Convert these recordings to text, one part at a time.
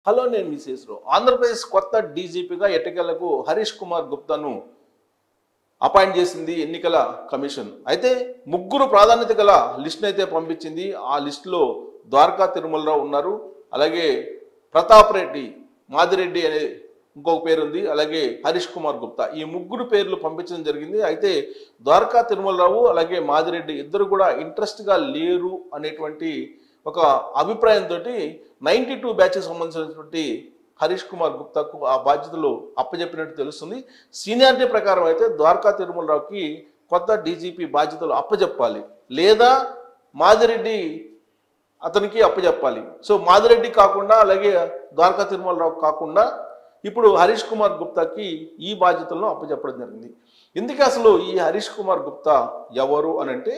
Hello నేను మిసేస్రావు. ఆంధ్రప్రదేశ్ కొత్త డీజీపీగా ఎట్టకేలకు హరీష్ కుమార్ గుప్తాను అపాయింట్ చేసింది ఎన్నికల కమిషన్. అయితే ముగ్గురు ప్రాధాన్యత గల లిస్ట్ని అయితే పంపించింది. ఆ లిస్టులో ద్వారకా తిరుమలరావు ఉన్నారు, అలాగే ప్రతాప్ రెడ్డి, మాదిరెడ్డి అనే ఇంకొక పేరు ఉంది, అలాగే హరీష్ కుమార్ గుప్తా. ఈ ముగ్గురు పేర్లు పంపించడం జరిగింది. అయితే ద్వారకా తిరుమలరావు అలాగే మాదిరెడ్డి ఇద్దరు కూడా ఇంట్రెస్ట్గా లేరు అనేటువంటి ఒక అభిప్రాయంతో 92 బ్యాచ్కి సంబంధించినటువంటి హరీష్ కుమార్ గుప్తాకు ఆ బాధ్యతలు అప్పచెప్పినట్టు తెలుస్తుంది. సీనియారిటీ ప్రకారం అయితే ద్వారకా తిరుమలరావుకి కొత్త డీజీపీ బాధ్యతలు అప్పచెప్పాలి, లేదా మాదిరెడ్డి అతనికి అప్పచెప్పాలి. సో మాదిరెడ్డి కాకుండా అలాగే ద్వారకా తిరుమలరావు కాకుండా ఇప్పుడు హరీష్ కుమార్ గుప్తాకి ఈ బాధ్యతలను అప్పచెప్పడం జరిగింది. ఇందుకే అసలు ఈ హరీష్ కుమార్ గుప్తా ఎవరు అని అంటే,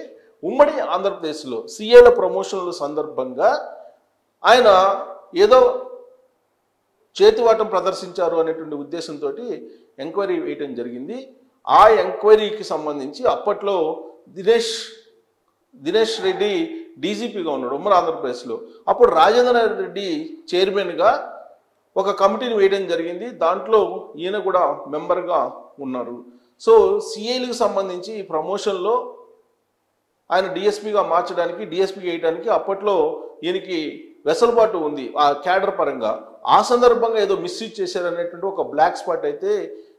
ఉమ్మడి ఆంధ్రప్రదేశ్లో సీఏల ప్రమోషన్ల సందర్భంగా ఆయన ఏదో చేతివాటం ప్రదర్శించారు అనేటువంటి ఉద్దేశంతో ఎంక్వైరీ వేయటం జరిగింది. ఆ ఎంక్వైరీకి సంబంధించి అప్పట్లో దినేష్ రెడ్డి డీజీపీగా ఉన్నాడు ఉమ్మడి ఆంధ్రప్రదేశ్లో. అప్పుడు రాజేంద్ర రెడ్డి చైర్మన్గా ఒక కమిటీని వేయడం జరిగింది. దాంట్లో ఈయన కూడా మెంబర్గా ఉన్నారు. సో సిఐలకు సంబంధించి ఈ ప్రమోషన్లో ఆయన డిఎస్పీగా మార్చడానికి, డిఎస్పీగా వేయడానికి అప్పట్లో ఈయనకి వెసులుబాటు ఉంది ఆ క్యాడర్ పరంగా. ఆ సందర్భంగా ఏదో మిస్యూజ్ చేశారనేటువంటి ఒక బ్లాక్ స్పాట్ అయితే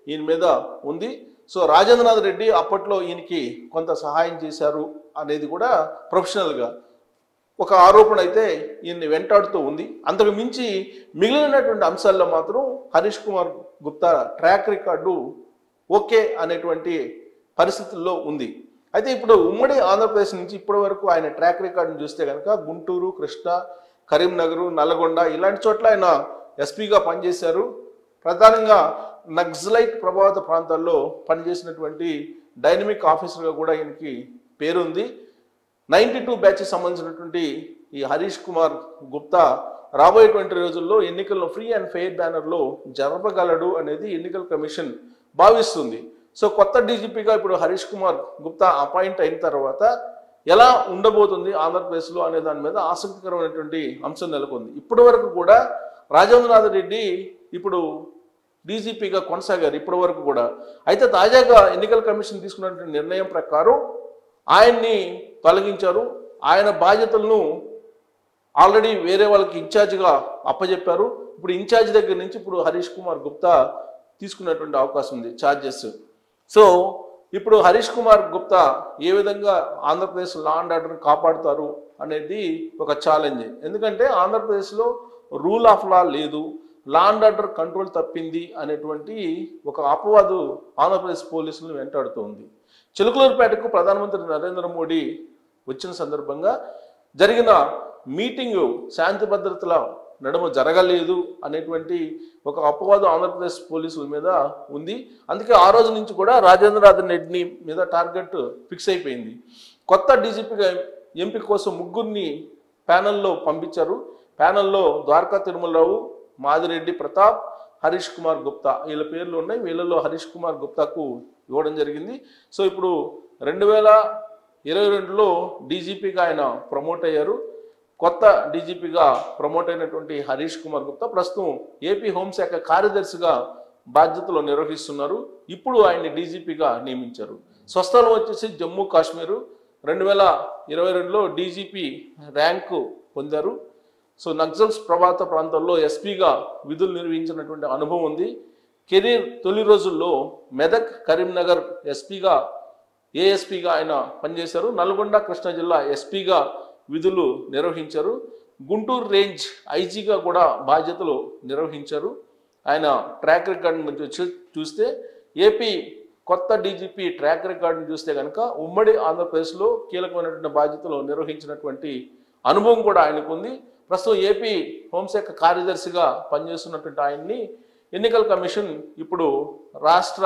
ఈయన మీద ఉంది. సో రాజేంద్రనాథ్ రెడ్డి అప్పట్లో ఈయనకి కొంత సహాయం చేశారు అనేది కూడా ప్రొఫెషనల్గా ఒక ఆరోపణ అయితే ఈయన్ని వెంటాడుతూ ఉంది. అంతకు మించి మిగిలినటువంటి అంశాల్లో మాత్రం Harish Kumar Gupta track record okay అనేటువంటి పరిస్థితుల్లో ఉంది. అయితే ఇప్పుడు ఉమ్మడి ఆంధ్రప్రదేశ్ నుంచి ఇప్పటి వరకు ఆయన ట్రాక్ రికార్డును చూస్తే కనుక గుంటూరు, కృష్ణా, కరీంనగర్, నల్గొండ ఇలాంటి చోట్ల ఆయన ఎస్పీగా పనిచేశారు. ప్రధానంగా నక్సలైట్ ప్రభావిత ప్రాంతాల్లో పనిచేసినటువంటి డైనమిక్ ఆఫీసర్గా కూడా ఈయనకి పేరుంది. 92 బ్యాచ్కి సంబంధించినటువంటి ఈ హరీష్ కుమార్ గుప్తా రాబోయేటువంటి రోజుల్లో ఎన్నికల్లో ఫ్రీ అండ్ ఫెయిర్ బ్యానర్లో జరపగలడు అనేది ఎన్నికల కమిషన్ భావిస్తుంది. సో కొత్త డీజీపీగా ఇప్పుడు హరీష్ కుమార్ గుప్తా అపాయింట్ అయిన తర్వాత ఎలా ఉండబోతుంది ఆంధ్రప్రదేశ్లో అనే దాని మీద ఆసక్తికరమైనటువంటి అంశం నెలకొంది. ఇప్పటి వరకు కూడా రాజేంద్రనాథ్ రెడ్డి ఇప్పుడు డీజీపీగా కొనసాగారు ఇప్పటి వరకు కూడా. అయితే తాజాగా ఎన్నికల కమిషన్ తీసుకున్నటువంటి నిర్ణయం ప్రకారం ఆయన్ని తొలగించారు. ఆయన బాధ్యతలను ఆల్రెడీ వేరే వాళ్ళకి ఇన్ఛార్జిగా అప్పచెప్పారు. ఇప్పుడు ఇన్ఛార్జ్ దగ్గర నుంచి ఇప్పుడు హరీష్ కుమార్ గుప్తా తీసుకున్నటువంటి అవకాశం ఉంది ఛార్జెస్. సో ఇప్పుడు హరీష్ కుమార్ గుప్తా ఏ విధంగా ఆంధ్రప్రదేశ్ లా అండ్ ఆర్డర్ని కాపాడుతారు అనేది ఒక ఛాలెంజ్. ఎందుకంటే ఆంధ్రప్రదేశ్లో రూల్ ఆఫ్ లా లేదు, లా అండ్ ఆర్డర్ కంట్రోల్ తప్పింది అనేటువంటి ఒక అపవాదు ఆంధ్రప్రదేశ్ పోలీసులను వెంటాడుతోంది. చిలుకలూరుపేటకు ప్రధానమంత్రి నరేంద్ర మోడీ వచ్చిన సందర్భంగా జరిగిన మీటింగు శాంతి భద్రతల నడుమ జరగలేదు అనేటువంటి ఒక అపవాదం ఆంధ్రప్రదేశ్ పోలీసుల మీద ఉంది. అందుకే ఆ రోజు నుంచి కూడా రాజేంద్రనాథ్ రెడ్డి మీద టార్గెట్ ఫిక్స్ అయిపోయింది. కొత్త డీజీపీగా ఎంపిక కోసం ముగ్గురిని ప్యానెల్లో పంపించారు. ప్యానెల్లో ద్వారకా తిరుమలరావు, మాదిరెడ్డి ప్రతాప్, హరీష్ కుమార్ గుప్తా వీళ్ళ పేర్లు ఉన్నాయి. వీళ్ళలో హరీష్ కుమార్ గుప్తాకు ఇవ్వడం జరిగింది. సో ఇప్పుడు 2022లో డీజీపీగా ఆయన ప్రమోట్ అయ్యారు. కొత్త డీజీపీగా ప్రమోట్ అయినటువంటి హరీష్ కుమార్ గుప్తా ప్రస్తుతం ఏపీ హోంశాఖ కార్యదర్శిగా బాధ్యతలు నిర్వహిస్తున్నారు. ఇప్పుడు ఆయన్ని డీజీపీగా నియమించారు. స్వస్థలం వచ్చేసి జమ్మూ కాశ్మీరు. 2022లో డీజీపీ ర్యాంకు పొందారు. సో నక్సల్స్ ప్రభావిత ప్రాంతాల్లో ఎస్పీగా విధులు నిర్వహించినటువంటి అనుభవం ఉంది. కెరీర్ తొలి రోజుల్లో మెదక్, కరీంనగర్ ఏఎస్పీగా ఆయన పనిచేశారు. నల్గొండ, కృష్ణా జిల్లా ఎస్పీగా విధులు నిర్వహించారు. గుంటూరు రేంజ్ ఐజీగా కూడా బాధ్యతలు నిర్వహించారు. ఆయన ట్రాక్ రికార్డును చూస్తే ఏపీ కొత్త డీజీపీ ట్రాక్ రికార్డును చూస్తే కనుక ఉమ్మడి ఆంధ్రప్రదేశ్లో కీలకమైనటువంటి బాధ్యతలు నిర్వహించినటువంటి అనుభవం కూడా ఆయనకు ఉంది. ప్రస్తుతం ఏపీ హోంశాఖ కార్యదర్శిగా పనిచేస్తున్నటువంటి ఆయన్ని ఎన్నికల కమిషన్ ఇప్పుడు రాష్ట్ర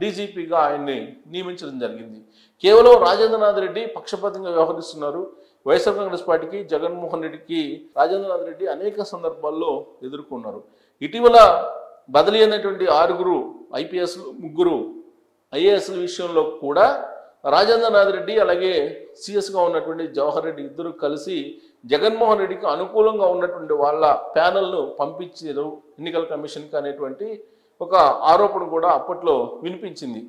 డీజీపీగా ఆయన్ని నియమించడం జరిగింది. కేవలం రాజేంద్రనాథ్ రెడ్డి పక్షపాతంగా వ్యవహరిస్తున్నారు. వైఎస్ఆర్ కాంగ్రెస్ పార్టీకి, జగన్మోహన్ రెడ్డికి రాజేంద్రనాథ్ రెడ్డి అనేక సందర్భాల్లో ఎదుర్కొన్నారు. ఇటీవల బదిలీ అయినటువంటి 6 ఐపీఎస్లు, 3 ఐఏఎస్ల విషయంలో కూడా రాజేంద్రనాథ్ రెడ్డి అలాగే సిఎస్గా ఉన్నటువంటి జవహర్ రెడ్డి ఇద్దరు కలిసి జగన్మోహన్ రెడ్డికి అనుకూలంగా ఉన్నటువంటి వాళ్ళ ప్యానెల్ను పంపించారు ఎన్నికల కమిషన్కి అనేటువంటి ఒక ఆరోపణ కూడా అప్పట్లో వినిపించింది.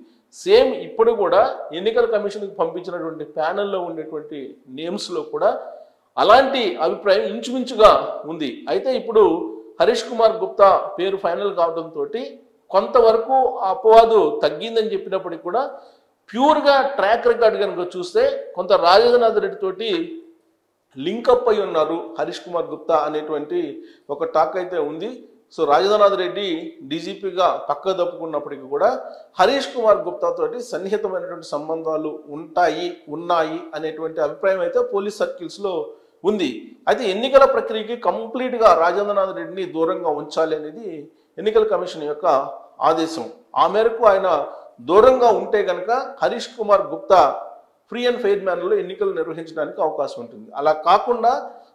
సేమ్ ఇప్పుడు కూడా ఎన్నికల కమిషన్కి పంపించినటువంటి ప్యానెల్లో ఉండేటువంటి నేమ్స్లో కూడా అలాంటి అభిప్రాయం ఇంచుమించుగా ఉంది. అయితే ఇప్పుడు హరీష్ కుమార్ గుప్తా పేరు ఫైనల్ కావడంతో కొంతవరకు అపవాదు తగ్గిందని చెప్పినప్పటికీ కూడా ప్యూర్గా ట్రాక్ రికార్డ్ కనుక చూస్తే కొంత రాజేంద్రనాథ్ రెడ్డి తోటి లింకప్ అయి ఉన్నారు హరీష్ కుమార్ గుప్తా అనేటువంటి ఒక టాక్ అయితే ఉంది. సో రాజేంద్రనాథ్ రెడ్డి డీజీపీగా పక్క తప్పుకున్నప్పటికీ కూడా హరీష్ కుమార్ గుప్తా తోటి సన్నిహితమైనటువంటి సంబంధాలు ఉన్నాయి అనేటువంటి అభిప్రాయం అయితే పోలీస్ సర్కిల్స్లో ఉంది. అయితే ఎన్నికల ప్రక్రియకి కంప్లీట్గా రాజేంద్రనాథ్ రెడ్డిని దూరంగా ఉంచాలి అనేది ఎన్నికల కమిషన్ యొక్క ఆదేశం. ఆ మేరకు ఆయన దూరంగా ఉంటే కనుక Harish Kumar Gupta free and fair మేనర్లో ఎన్నికలు నిర్వహించడానికి అవకాశం ఉంటుంది. అలా కాకుండా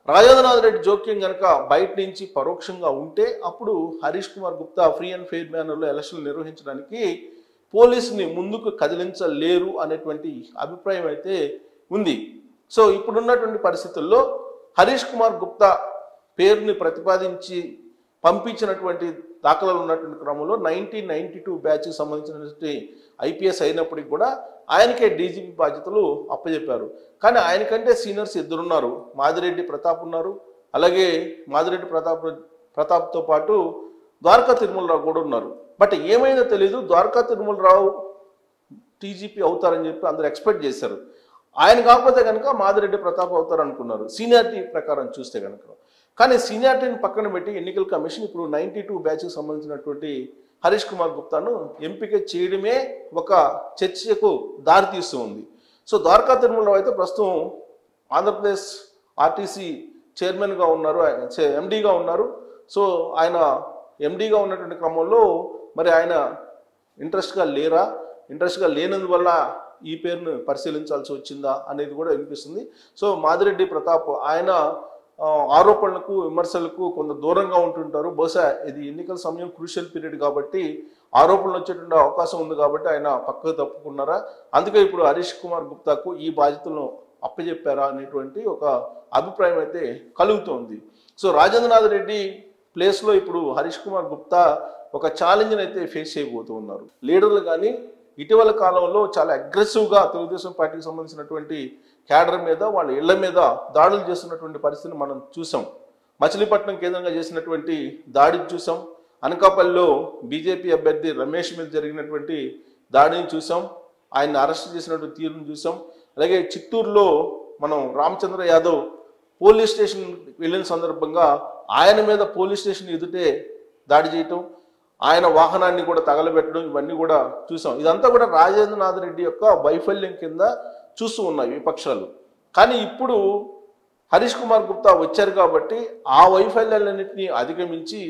రాజేంద్రనాథ్ రెడ్డి జోక్యం కనుక బయట నుంచి పరోక్షంగా ఉంటే అప్పుడు Harish Kumar Gupta free and fair మేనర్లో ఎలక్షన్లు నిర్వహించడానికి పోలీసుని ముందుకు కదిలించలేరు అనేటువంటి అభిప్రాయం అయితే ఉంది. సో ఇప్పుడున్నటువంటి పరిస్థితుల్లో హరీష్ కుమార్ గుప్తా పేరుని ప్రతిపాదించి పంపించినటువంటి దాఖలాలు ఉన్నటువంటి క్రమంలో 1992 బ్యాచ్కి సంబంధించినటువంటి ఐపీఎస్ అయినప్పటికీ కూడా ఆయనకే డీజీపీ బాధ్యతలు అప్పచెప్పారు. కానీ ఆయనకంటే సీనియర్స్ ఇద్దరున్నారు, మాదిరెడ్డి ప్రతాప్ ఉన్నారు, అలాగే మాదిరెడ్డి ప్రతాప్తో పాటు ద్వారకా తిరుమలరావు కూడా ఉన్నారు. బట్ ఏమైందో తెలీదు, ద్వారకా తిరుమలరావు టీజీపీ అవుతారని చెప్పి అందరూ ఎక్స్పెక్ట్ చేశారు. ఆయన కాకపోతే కనుక మాదిరెడ్డి ప్రతాప్ అవుతారు అనుకున్నారు సీనియారిటీ ప్రకారం చూస్తే కనుక. కానీ సీనియారిటీని పక్కన పెట్టి ఎన్నికల కమిషన్ ఇప్పుడు 92 బ్యాచ్కి సంబంధించినటువంటి హరీష్ కుమార్ గుప్తాను ఎంపిక చేయడమే ఒక చర్చకు దారితీస్తూ ఉంది. సో ద్వారకా తిరుమలరావు అయితే ప్రస్తుతం ఆంధ్రప్రదేశ్ ఆర్టీసీ చైర్మన్గా ఉన్నారు, ఎండీగా ఉన్నారు. సో ఆయన ఎండీగా ఉన్నటువంటి క్రమంలో మరి ఆయన ఇంట్రెస్ట్గా లేనందువల్ల ఈ పేరును పరిశీలించాల్సి వచ్చిందా అనేది కూడా వినిపిస్తుంది. సో మాదిరెడ్డి ప్రతాప్ ఆయన ఆరోపణలకు విమర్శలకు కొంత దూరంగా ఉంటుంటారు. బహుశా ఇది ఎన్నికల సమయం క్రూషియల్ పీరియడ్ కాబట్టి ఆరోపణలు వచ్చేటువంటి అవకాశం ఉంది కాబట్టి ఆయన పక్కకు తప్పుకున్నారా, అందుకే ఇప్పుడు హరీష్ కుమార్ గుప్తాకు ఈ బాధ్యతలను అప్పచెప్పారా అనేటువంటి ఒక అభిప్రాయం అయితే కలుగుతోంది. సో రాజేంద్రనాథ్ రెడ్డి ప్లేస్లో ఇప్పుడు హరీష్ కుమార్ గుప్తా ఒక ఛాలెంజ్ని అయితే ఫేస్ చేయబోతూ ఉన్నారు. లీడర్లు కానీ ఇటీవల కాలంలో చాలా అగ్రెసివ్గా తెలుగుదేశం పార్టీకి సంబంధించినటువంటి క్యాడర్ మీద వాళ్ళ ఇళ్ల మీద దాడులు చేస్తున్నటువంటి పరిస్థితిని మనం చూసాం. మచిలీపట్నం కేంద్రంగా చేసినటువంటి దాడిని చూసాం, అనకాపల్లిలో బీజేపీ అభ్యర్థి రమేష్ మీద జరిగినటువంటి దాడిని చూసాం, ఆయన అరెస్ట్ చేసినటువంటి తీరును చూసాం. అలాగే చిత్తూరులో మనం రామచంద్ర యాదవ్ పోలీస్ స్టేషన్ వెళ్ళిన సందర్భంగా ఆయన మీద పోలీస్ స్టేషన్ ఎదుటే దాడి చేయటం, ఆయన వాహనాన్ని కూడా తగలబెట్టడం, ఇవన్నీ కూడా చూసాం. ఇదంతా కూడా రాజేంద్రనాథ్ రెడ్డి యొక్క వైఫల్యం కింద చూస్తూ ఉన్నాయి విపక్షాలు. కానీ ఇప్పుడు హరీష్ కుమార్ గుప్తా వచ్చారు కాబట్టి ఆ వైఫల్యాలన్నింటినీ అధిగమించి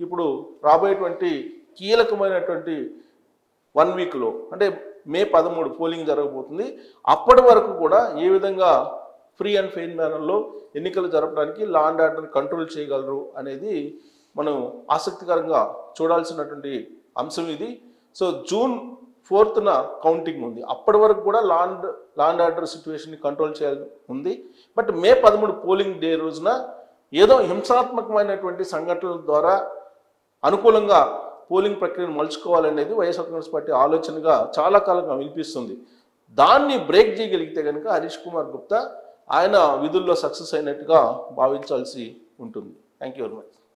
ఇప్పుడు రాబోయేటువంటి కీలకమైనటువంటి 1 వీక్లో అంటే మే 13 పోలింగ్ జరగబోతుంది. అప్పటి వరకు కూడా ఏ విధంగా ఫ్రీ అండ్ ఫెయిర్ మేనర్లో ఎన్నికలు జరపడానికి లా అండ్ ఆర్డర్ కంట్రోల్ చేయగలరు అనేది మనం ఆసక్తికరంగా చూడాల్సినటువంటి అంశం ఇది. సో జూన్ 4న కౌంటింగ్ ఉంది, అప్పటి వరకు కూడా లా అండ్ ఆర్డర్ సిచ్యువేషన్ని కంట్రోల్ చేయాలి ఉంది. బట్ మే 13 పోలింగ్ డే రోజున ఏదో హింసాత్మకమైనటువంటి సంఘటనల ద్వారా అనుకూలంగా పోలింగ్ ప్రక్రియను మలుచుకోవాలనేది వైఎస్ఆర్ కాంగ్రెస్ పార్టీ ఆలోచనగా చాలా కాలంగా వినిపిస్తుంది. దాన్ని బ్రేక్ చేయగలిగితే కనుక హరీష్ కుమార్ గుప్తా ఆయన విధుల్లో సక్సెస్ అయినట్టుగా భావించాల్సి ఉంటుంది. Thank you very much.